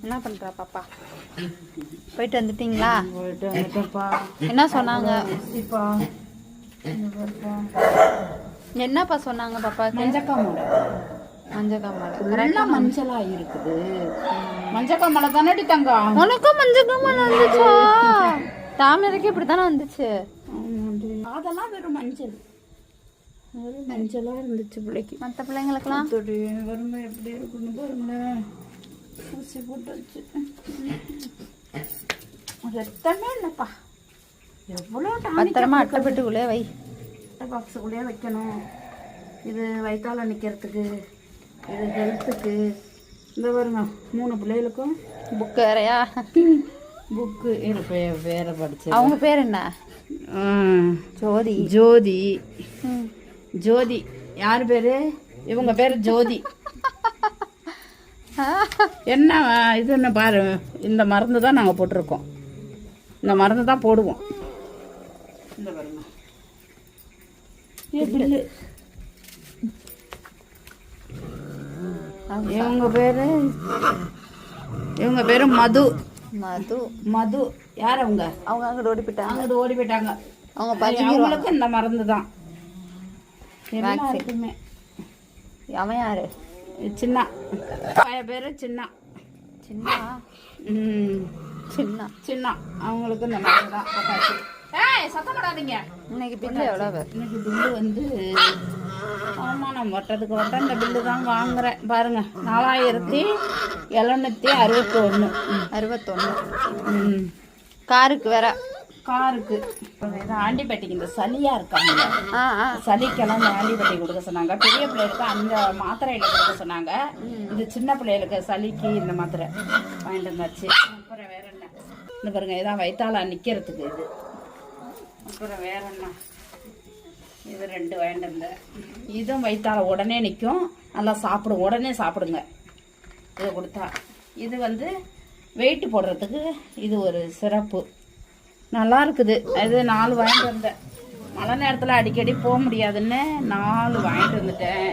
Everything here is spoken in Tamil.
என்ன பண்றா பாப்பா? போயிட்டு வந்துட்டீங்களா? போயிட்டு வந்துட்டப்பா. என்ன சொன்னாங்க? என்னப்பா சொன்னாங்க பாப்பா? மஞ்சக்காமலை. மஞ்சக்காமலை மஞ்சளா இருக்குது. மஞ்சக்காமலை தானடி தங்கம்? உனக்கும் மஞ்சக்காமலை வந்துச்சா? தாமரைக்கு இப்படித்தானே வந்துச்சு. அதெல்லாம் வெறும் மஞ்சள், வெறும் மஞ்சளா இருந்துச்சு பிள்ளைக்கு. மற்ற பிள்ளைங்களுக்கெல்லாம் வறுமை எப்படி இருக்குன்னு பாருங்களேன். ஊசி போட்டு வச்சு ரத்தமே இல்லைப்பா. எவ்வளோ பத்திரமா அட்டைப்பட்டுக்குள்ளே வை. பாக்ஸுக்குள்ளேயே வைக்கணும். இது வயிற்றால நிற்கிறதுக்கு, இது ஹெல்த்துக்கு. இந்த பாருங்க 3 பிள்ளைகளுக்கும் புக்கு வேறையா? புக்கு வேற படிச்சு. அவங்க பேர் என்ன? ஜோதி. ஜோதி. ஜோதி யார் பேரு? இவங்க பேரு ஜோதி. என்ன இதுன்னு பாரு, இந்த மருந்து தான் நாங்கள் போட்டிருக்கோம். இந்த மருந்து தான் போடுவோம். இந்த பாருங்க இவங்க பேரு மது. மது. மது யார்? அவங்க அங்கிட்டு ஓடி போயிட்டாங்க. அங்கிட்டு ஓடி போயிட்டாங்க. அவங்களுக்கு இந்த மருந்து தான் எல்லாருக்குமே. அவன் யாரு? சின்ன பேரு சின்ன. சின்ன சின்ன சின்ன அவங்களுக்கு இந்த மருந்து தான் போட்டாச்சு. சத்தம் போடாதீங்க. இன்னைக்கு பில்லு எவ்வளவு? இன்னைக்கு பில்லு வந்து அவமானம் வட்டதுக்கு வட்ட இந்த பில்லு தான் வாங்குறேன். பாருங்க 4761. 61. காருக்கு வேற. காருக்கு ஆண்டிப்பட்டிக்கு இந்த சளியா இருக்காங்க. சளிக்கெல்லாம் இந்த ஆண்டிப்பட்டி கொடுக்க சொன்னாங்க. பெரிய பிள்ளைகளுக்கு அந்த மாத்திரையில கொடுக்க சொன்னாங்க. இந்த சின்ன பிள்ளைகளுக்கு சளிக்கு இந்த மாத்திரை வாங்கிட்டு வந்தாச்சு. அப்புறம் வேற என்ன? இந்த பாருங்க இதான் வயிற்றால நிக்கிறதுக்கு இது. அப்புறம் வேற என்ன? இது 2 வாங்கிட்டு இருந்தேன். இதுவும் வயிற்றால உடனே நிற்கும். நல்லா சாப்பிடும். உடனே சாப்பிடுங்க இதை கொடுத்தா. இது வந்து வெயிட் போடுறதுக்கு இது ஒரு சிறப்பு. நல்லா இருக்குது. இது 4 வாங்கிட்டு வந்தேன். மழை நேரத்தில் அடிக்கடி போக முடியாதுன்னு 4 வாங்கிட்டு வந்துட்டேன்.